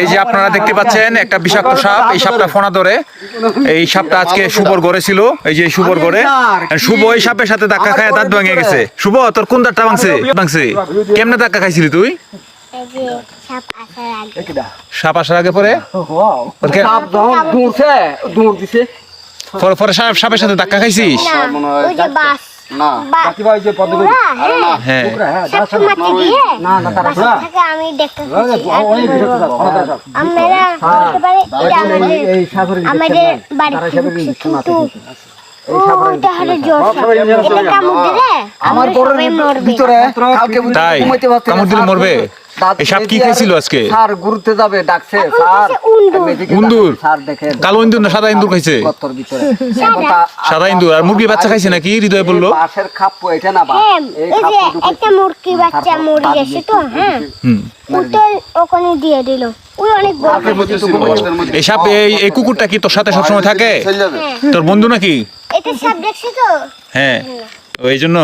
এই যে আপনারা দেখতে পাচ্ছেন একটা বিষাক্ত সাপ, এই সাপটা ফোনা ধরে। এই সাপটা আজকে শুভর ঘরে ছিল, এই যে শুভর ঘরে। শুভ এই সাপের সাথে ধাক্কা খায় দাঁত ভেঙে গেছে। শুভ তোর কোন দাঁতটা ভাঙছে? কেমনে ধাক্কা খাইছিলি তুই? সাপ আসার আগে পরে পরে সাপের সাথে ধাক্কা খাইছিস? তাই কামড় দিলে মরবে? এই সাপ কি খাইছিল আজকে? স্যার ঘুরতে যাবে ডাকছে স্যার। ইন্দুর? স্যার দেখেন কালো ইন্দুর না সাদা ইন্দুর খাইছে? কত্তর ভিতরে সাদা ইন্দুর। আর মুরগি বাচ্চা খাইছে নাকি? হৃদয়ে বললো পাশের খাপ্পো এটা না বা এই যে একটা মুরগি বাচ্চা মরে গেছে তো, হ্যাঁ ওটা ওখানে দিয়ে দিল। ওই অনেক বড়। এই সাপ এই কুকুরটা কি তোর সাথে সবসময় থাকে? তোর বন্ধু নাকি? এটা সাপ দেখছি তো। হ্যাঁ, এই জন্য